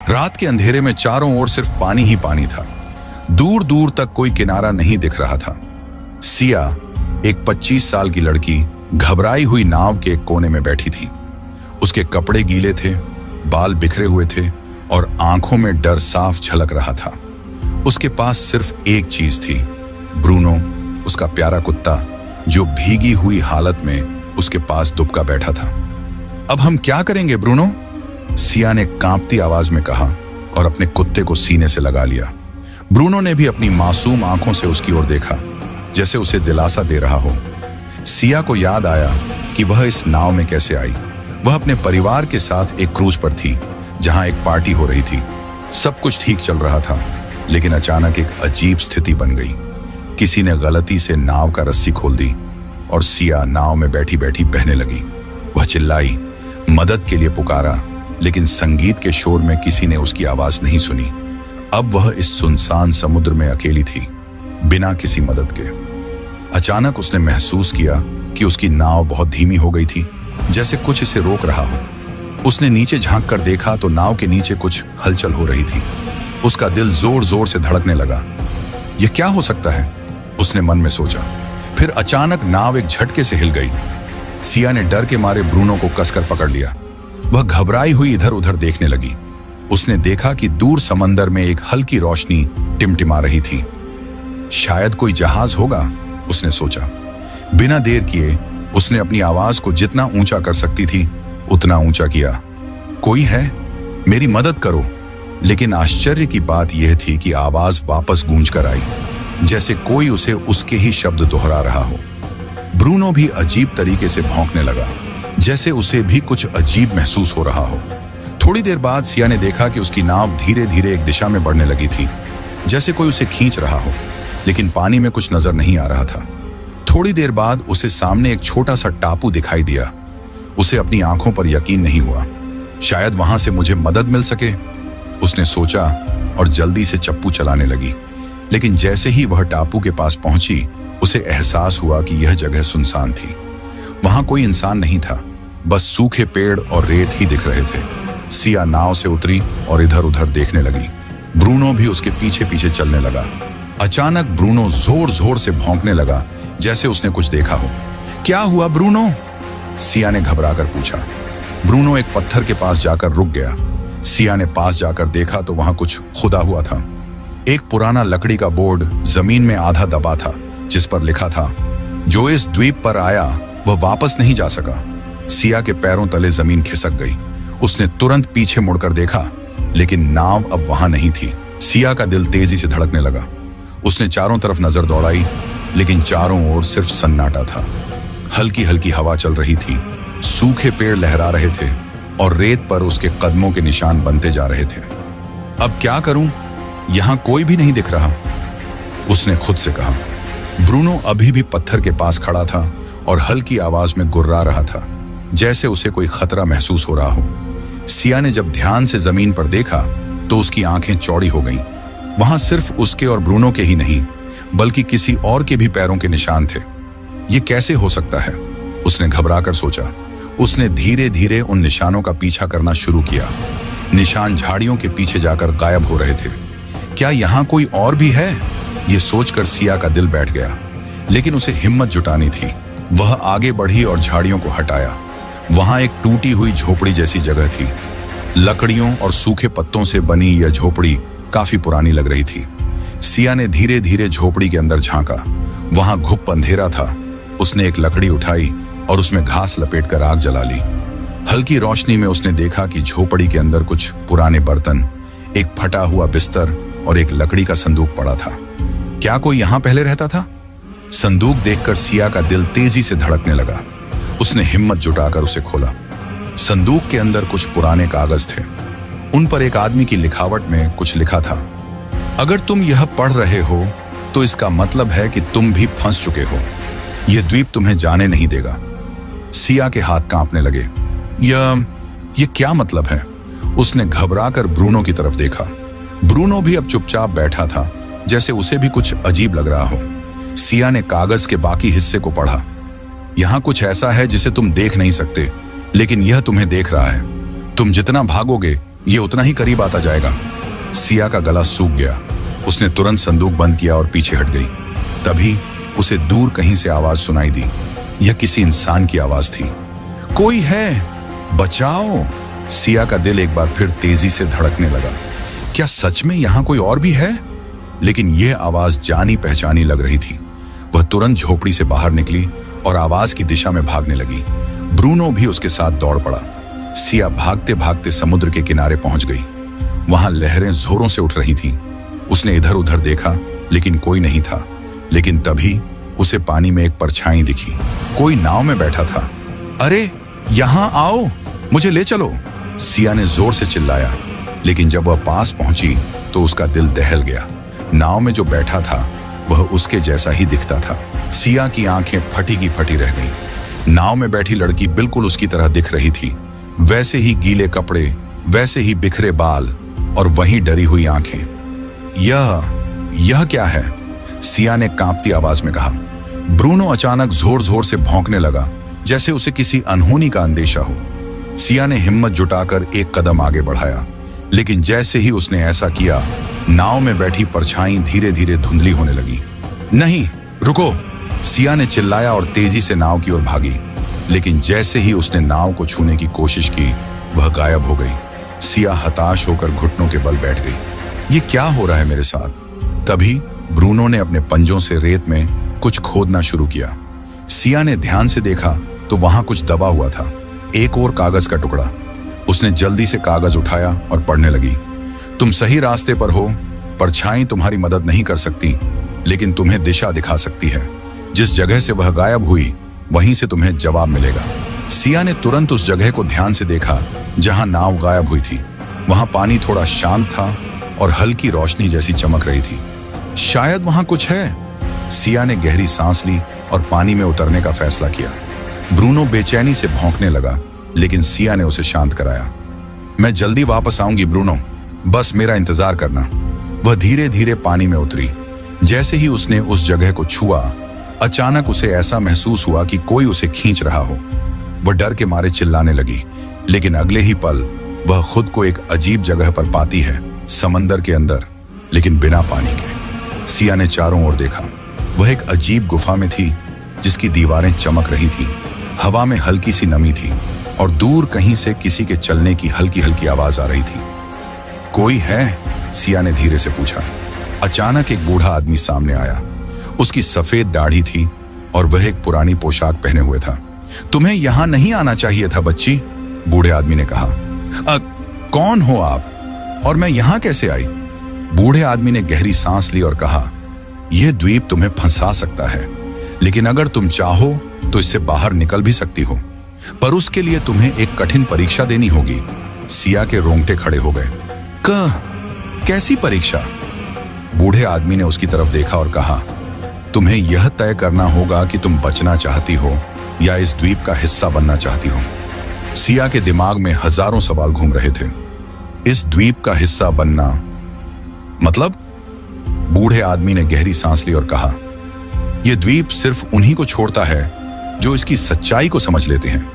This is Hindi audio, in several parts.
रात के अंधेरे में चारों ओर सिर्फ पानी ही पानी था। दूर दूर तक कोई किनारा नहीं दिख रहा था। सिया, एक 25 साल की लड़की, घबराई हुई नाव के एक कोने में बैठी थी। उसके कपड़े गीले थे, बाल बिखरे हुए थे और आंखों में डर साफ झलक रहा था। उसके पास सिर्फ एक चीज थी, ब्रूनो, उसका प्यारा कुत्ता, जो भीगी हुई हालत में उसके पास दुबका बैठा था। अब हम क्या करेंगे ब्रूनो? सिया ने कांपती आवाज में कहा और अपने कुत्ते को सीने से लगा लिया। ब्रूनो ने भी अपनी मासूम आंखों से उसकी ओर देखा, जैसे उसे दिलासा दे रहा हो। सिया को याद आया कि वह इस नाव में कैसे आई। वह अपने परिवार के साथ एक क्रूज पर थी, जहां एक पार्टी हो रही थी। सब कुछ ठीक चल रहा था, लेकिन अचानक एक अजीब स्थिति बन गई। किसी ने गलती से नाव का रस्सी खोल दी और सिया नाव में बैठी बैठी बहने लगी। वह चिल्लाई, मदद के लिए पुकारा, लेकिन संगीत के शोर में किसी ने उसकी आवाज नहीं सुनी। अब वह इस सुनसान समुद्र में अकेली थी, बिना किसी मदद के। अचानक उसने महसूस किया कि उसकी नाव बहुत धीमी हो गई थी, जैसे कुछ इसे रोक रहा हो। उसने नीचे झांक कर देखा तो नाव के नीचे कुछ हलचल हो रही थी। उसका दिल जोर जोर से धड़कने लगा। यह क्या हो सकता है, उसने मन में सोचा। फिर अचानक नाव एक झटके से हिल गई। सिया ने डर के मारे ब्रूनो को कसकर पकड़ लिया। वह घबराई हुई इधर उधर देखने लगी। उसने देखा कि दूर समंदर में एक हल्की रोशनी टिमटिमा रही थी। शायद कोई जहाज होगा, उसने सोचा। बिना देर किए उसने अपनी आवाज को जितना ऊंचा कर सकती थी उतना ऊंचा किया। कोई है? मेरी मदद करो। लेकिन आश्चर्य की बात यह थी कि आवाज वापस गूंज कर आई, जैसे कोई उसे उसके ही शब्द दोहरा रहा हो। ब्रूनो भी अजीब तरीके से भौंकने लगा, जैसे उसे भी कुछ अजीब महसूस हो रहा हो। थोड़ी देर बाद सिया ने देखा कि उसकी नाव धीरे धीरे एक दिशा में बढ़ने लगी थी, जैसे कोई उसे खींच रहा हो, लेकिन पानी में कुछ नजर नहीं आ रहा था। थोड़ी देर बाद उसे सामने एक छोटा सा टापू दिखाई दिया। उसे अपनी आंखों पर यकीन नहीं हुआ। शायद वहां से मुझे मदद मिल सके, उसने सोचा और जल्दी से चप्पू चलाने लगी। लेकिन जैसे ही वह टापू के पास पहुंची, उसे एहसास हुआ कि यह जगह सुनसान थी। वहां कोई इंसान नहीं था, बस सूखे पेड़ और रेत ही दिख रहे थे। सिया नाव से उतरी और इधर उधर देखने लगी। ब्रूनो भी उसके पीछे पीछे चलने लगा। अचानक ब्रूनो जोर जोर से भौंकने लगा, जैसे उसने कुछ देखा हो। क्या हुआ ब्रूनो? सिया ने घबराकर पूछा। ब्रूनो एक पत्थर के पास जाकर रुक गया। सिया ने पास जाकर देखा तो वहां कुछ खुदा हुआ था। एक पुराना लकड़ी का बोर्ड जमीन में आधा दबा था, जिस पर लिखा था, जो इस द्वीप पर आया वह वापस नहीं जा सका। सिया के पैरों तले जमीन खिसक गई। उसने तुरंत पीछे मुड़कर देखा, लेकिन नाव अब वहां नहीं थी। सिया का दिल तेजी से धड़कने लगा। उसने चारों तरफ नजर दौड़ाई, लेकिन चारों ओर सिर्फ सन्नाटा था। हल्की हल्की हवा चल रही थी, सूखे पेड़ लहरा रहे थे और रेत पर उसके कदमों के निशान बनते जा रहे थे। अब क्या करूं? यहां कोई भी नहीं दिख रहा, उसने खुद से कहा। ब्रूनो अभी भी पत्थर के पास खड़ा था और हल्की आवाज में गुर्रा रहा था, जैसे उसे कोई खतरा महसूस हो रहा हो। सिया ने जब ध्यान से जमीन पर देखा तो उसकी आंखें चौड़ी हो गईं। वहां सिर्फ उसके और ब्रूनो के ही नहीं, बल्कि किसी और के भी पैरों के निशान थे। ये कैसे हो सकता है, उसने घबराकर सोचा। उसने धीरे धीरे उन निशानों का पीछा करना शुरू किया। निशान झाड़ियों के पीछे जाकर गायब हो रहे थे। क्या यहाँ कोई और भी है? ये सोचकर सिया का दिल बैठ गया, लेकिन उसे हिम्मत जुटानी थी। वह आगे बढ़ी और झाड़ियों को हटाया। वहां एक टूटी हुई झोपड़ी जैसी जगह थी। लकड़ियों और सूखे पत्तों से बनी यह झोपड़ी काफी पुरानी लग रही थी। सिया ने धीरे धीरे झोपड़ी के अंदर झांका। वहां घुप अंधेरा था। उसने एक लकड़ी उठाई और उसमें घास लपेटकर आग जला ली। हल्की रोशनी में उसने देखा कि झोपड़ी के अंदर कुछ पुराने बर्तन, एक फटा हुआ बिस्तर और एक लकड़ी का संदूक पड़ा था। क्या कोई यहां पहले रहता था? संदूक देखकर सिया का दिल तेजी से धड़कने लगा। उसने हिम्मत जुटाकर उसे खोला। संदूक के अंदर कुछ पुराने कागज थे। उन पर एक आदमी की लिखावट में कुछ लिखा था। अगर तुम यह पढ़ रहे हो तो इसका मतलब है कि तुम भी फंस चुके हो। यह द्वीप तुम्हें जाने नहीं देगा। सिया के हाथ कांपने लगे। यह क्या मतलब है? उसने घबराकर ब्रूनो की तरफ देखा। ब्रूनो भी अब चुपचाप बैठा था, जैसे उसे भी कुछ अजीब लग रहा हो। सिया ने कागज के बाकी हिस्से को पढ़ा। यहां कुछ ऐसा है जिसे तुम देख नहीं सकते, लेकिन यह तुम्हें देख रहा है। तुम जितना भागोगे ये उतना ही करीब आता जाएगा। सिया का गला सूख गया। उसने तुरंत संदूक बंद किया और पीछे हट गई। तभी उसे दूर कहीं से आवाज सुनाई दी। यह किसी इंसान की आवाज थी। कोई है, बचाओ। सिया का दिल एक बार फिर तेजी से धड़कने लगा। क्या सच में यहां कोई और भी है? लेकिन यह आवाज जानी पहचानी लग रही थी। वह तुरंत झोपड़ी से बाहर निकली और आवाज की दिशा में भागने लगी। ब्रूनो भी उसके साथ दौड़ पड़ा। सिया भागते भागते समुद्र के किनारे पहुंच गई। वहां लहरें जोरों से उठ रही थीं। उसने इधर उधर देखा लेकिन कोई नहीं था। लेकिन तभी उसे पानी में एक परछाई दिखी। कोई नाव में बैठा था। अरे यहां आओ, मुझे ले चलो, सिया ने जोर से चिल्लाया। लेकिन जब वह पास पहुंची तो उसका दिल दहल गया। नाव में जो बैठा था वह उसके जैसा ही दिखता था। सिया की आंखें फटी की फटी रह गईं। नाव में बैठी लड़की बिल्कुल उसकी तरह दिख रही थी। वैसे ही गीले कपड़े, वैसे ही बिखरे बाल और वही डरी हुई आंखें। यह क्या है? सिया ने कांपती आवाज में कहा। ब्रूनो अचानक जोर जोर से भौंकने लगा, जैसे उसे किसी अनहोनी का अंदेशा हो। सिया ने हिम्मत जुटाकर एक कदम आगे बढ़ाया, लेकिन जैसे ही उसने ऐसा किया, नाव में बैठी परछाई धीरे धीरे धुंधली होने लगी। नहीं, रुको, सिया ने चिल्लाया और तेजी से नाव की ओर भागी। लेकिन जैसे ही उसने नाव को छूने की कोशिश की, वह गायब हो गई। सिया हताश होकर घुटनों के बल बैठ गई। ये क्या हो रहा है मेरे साथ? तभी ब्रूनो ने अपने पंजों से रेत में कुछ खोदना शुरू किया। सिया ने ध्यान से देखा तो वहां कुछ दबा हुआ था, एक और कागज का टुकड़ा। उसने जल्दी से कागज उठाया और पढ़ने लगी। तुम सही रास्ते पर हो। परछाई तुम्हारी मदद नहीं कर सकती, लेकिन तुम्हें दिशा दिखा सकती है। जिस जगह से वह गायब हुई, वहीं से तुम्हें जवाब मिलेगा। सिया ने तुरंत उस जगह को ध्यान से देखा जहां नाव गायब हुई थी। वहां पानी थोड़ा शांत था और हल्की रोशनी जैसी चमक रही थी। शायद वहां कुछ है। सिया ने गहरी सांस ली और पानी में उतरने का फैसला किया। ब्रूनो बेचैनी से भौंकने लगा, लेकिन सिया ने उसे शांत कराया। मैं जल्दी वापस आऊंगी ब्रूनो, बस मेरा इंतजार करना। वह धीरे धीरे पानी में उतरी। जैसे ही उसने उस जगह को छुआ, अचानक उसे ऐसा महसूस हुआ कि कोई उसे खींच रहा हो। वह डर के मारे चिल्लाने लगी, लेकिन अगले ही पल वह खुद को एक अजीब जगह पर पाती है, समंदर के अंदर, लेकिन बिना पानी के। सिया ने चारों ओर देखा। वह एक अजीब गुफा में थी, जिसकी दीवारें चमक रही थीं। हवा में हल्की सी नमी थी और दूर कहीं से किसी के चलने की हल्की हल्की आवाज आ रही थी। कोई है? सिया ने धीरे से पूछा। अचानक एक बूढ़ा आदमी सामने आया। उसकी सफेद दाढ़ी थी और वह एक पुरानी पोशाक पहने हुए था। तुम्हें यहां नहीं आना चाहिए था बच्ची, बूढ़े आदमी ने कहा। कौन हो आप और मैं यहां कैसे आई? बूढ़े आदमी ने गहरी सांस ली और कहा, यह द्वीप तुम्हें फंसा सकता है, लेकिन अगर तुम चाहो तो इससे बाहर निकल भी सकती हो, पर उसके लिए तुम्हें एक कठिन परीक्षा देनी होगी। सिया के रोंगटे खड़े हो गए। कैसी परीक्षा? बूढ़े आदमी ने उसकी तरफ देखा और कहा, तुम्हें यह तय करना होगा कि तुम बचना चाहती हो या इस द्वीप का हिस्सा बनना चाहती हो। सिया के दिमाग में हजारों सवाल घूम रहे थे। इस द्वीप का हिस्सा बनना मतलब? बूढ़े आदमी ने गहरी सांस ली और कहा, यह द्वीप सिर्फ उन्हीं को छोड़ता है जो इसकी सच्चाई को समझ लेते हैं।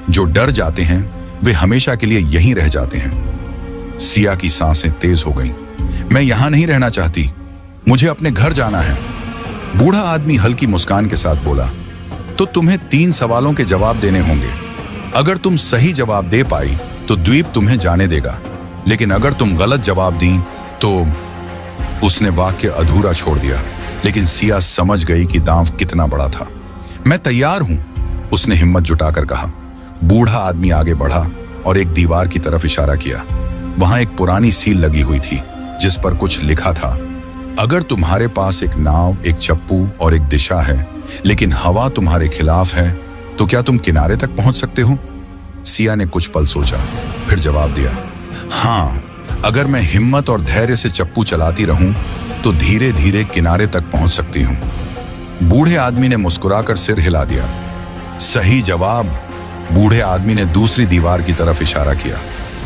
जो डर जाते हैं वे हमेशा के लिए यहीं रह जाते हैं। सिया की सांसें तेज हो गईं। मैं यहां नहीं रहना चाहती, मुझे अपने घर जाना है। बूढ़ा आदमी हल्की मुस्कान के साथ बोला, तो तुम्हें 3 सवालों के जवाब देने होंगे। अगर तुम सही जवाब दे पाई तो द्वीप तुम्हें जाने देगा, लेकिन अगर तुम गलत जवाब दी तो। उसने वाक्य अधूरा छोड़ दिया, लेकिन सिया समझ गई कि दांव कितना बड़ा था। मैं तैयार हूं, उसने हिम्मत जुटाकर कहा। बूढ़ा आदमी आगे बढ़ा और एक दीवार की तरफ इशारा किया। वहां एक पुरानी सील लगी हुई थी जिस पर कुछ लिखा था, अगर तुम्हारे पास एक नाव, एक चप्पू और एक दिशा है, लेकिन हवा तुम्हारे खिलाफ है, तो क्या तुम किनारे तक पहुंच सकते हो? सिया ने कुछ पल सोचा, फिर जवाब दिया, हाँ, अगर मैं हिम्मत और धैर्य से चप्पू चलाती रहूं तो धीरे धीरे किनारे तक पहुंच सकती हूं। बूढ़े आदमी ने मुस्कुराकर सिर हिला दिया। सही जवाब। बूढ़े आदमी ने दूसरी दीवार की तरफ इशारा किया।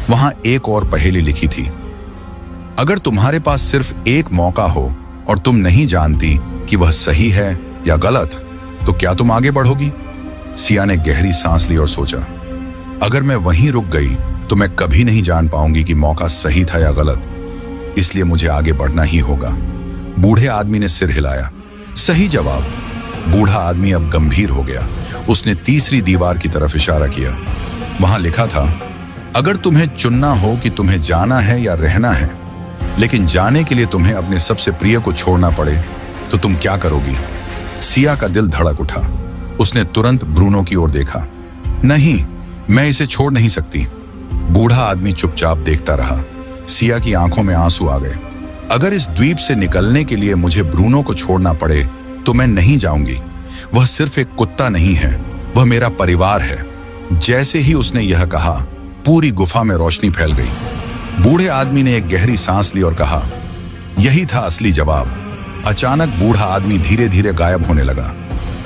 वहां एक और पहेली लिखी थी, अगर तुम्हारे पास सिर्फ एक मौका हो और तुम नहीं जानती कि वह सही है या गलत, तो क्या तुम आगे बढ़ोगी? सिया ने गहरी सांस ली और सोचा, अगर मैं वहीं रुक गई तो मैं कभी नहीं जान पाऊंगी कि मौका सही था या गलत, इसलिए मुझे आगे बढ़ना ही होगा। बूढ़े आदमी ने सिर हिलाया। सही जवाब। बूढ़ा आदमी अब गंभीर हो गया। उसने तीसरी दीवार की तरफ इशारा किया। वहां लिखा था, अगर तुम्हें चुनना हो कि तुम्हें जाना है या रहना है, लेकिन जाने के लिए तुम्हें अपने सबसे प्रिय को छोड़ना पड़े, तो तुम क्या करोगी? सिया का दिल धड़क उठा। उसने तुरंत ब्रूनो की ओर देखा। नहीं, मैं इसे छोड़ नहीं सकती। बूढ़ा आदमी चुपचाप देखता रहा। सिया की आंखों में आंसू आ गए। अगर इस द्वीप से निकलने के लिए मुझे ब्रूनो को छोड़ना पड़े तो मैं नहीं जाऊंगी। वह सिर्फ एक कुत्ता नहीं है, वह मेरा परिवार है। जैसे ही उसने यह कहा, पूरी गुफा में रोशनी फैल गई। बूढ़े आदमी ने एक गहरी सांस ली और कहा, यही था असली जवाब। अचानक बूढ़ा आदमी धीरे धीरे गायब होने लगा।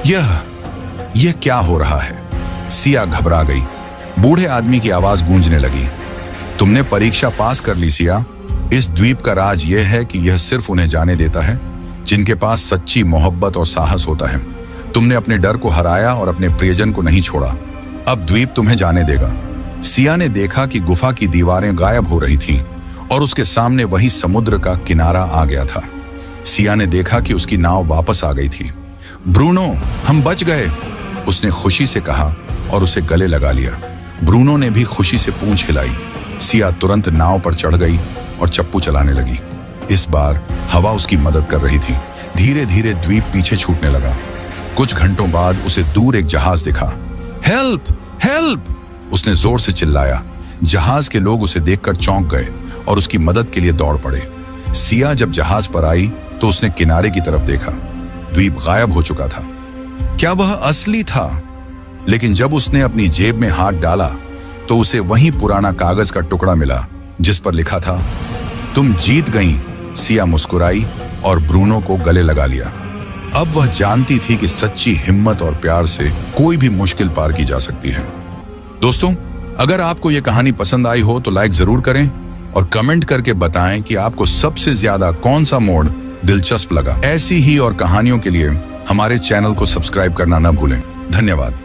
यह क्या हो रहा है? सिया घबरा गई। बूढ़े आदमी की आवाज गूंजने लगी, तुमने परीक्षा पास कर ली सिया। इस द्वीप का राज यह है कि यह सिर्फ उन्हें जाने देता है जिनके पास सच्ची मोहब्बत और साहस होता है। तुमने अपने डर को हराया और अपने प्रियजन को नहीं छोड़ा। अब द्वीप तुम्हें जाने देगा। सिया ने देखा कि गुफा की दीवारें गायब हो रही थीं और उसके सामने वही समुद्र का किनारा आ गया था। सिया ने देखा कि उसकी नाव वापस आ गई थी। ब्रूनो, हम बच गए, उसने खुशी से कहा और उसे गले लगा लिया। ब्रूनो ने भी खुशी से पूंछ हिलाई। सिया तुरंत नाव पर चढ़ गई और चप्पू चलाने लगी। इस बार हवा उसकी मदद कर रही थी। धीरे धीरे द्वीप पीछे छूटने लगा। कुछ घंटों बाद उसे दूर एक जहाज दिखा। हेल्प, हेल्प, उसने जोर से चिल्लाया। जहाज के लोग उसे देखकर चौंक गए और उसकी मदद के लिए दौड़ पड़े। सिया जब जहाज पर आई तो उसने किनारे की तरफ देखा। द्वीप गायब हो चुका था। क्या वह असली था? लेकिन जब उसने अपनी जेब में हाथ डाला तो उसे वही पुराना कागज का टुकड़ा मिला जिस पर लिखा था, तुम जीत गई। सिया मुस्कुराई और ब्रूनो को गले लगा लिया। अब वह जानती थी कि सच्ची हिम्मत और प्यार से कोई भी मुश्किल पार की जा सकती है। दोस्तों, अगर आपको यह कहानी पसंद आई हो तो लाइक जरूर करें और कमेंट करके बताएं कि आपको सबसे ज्यादा कौन सा मोड़ दिलचस्प लगा। ऐसी ही और कहानियों के लिए हमारे चैनल को सब्सक्राइब करना न भूलें। धन्यवाद।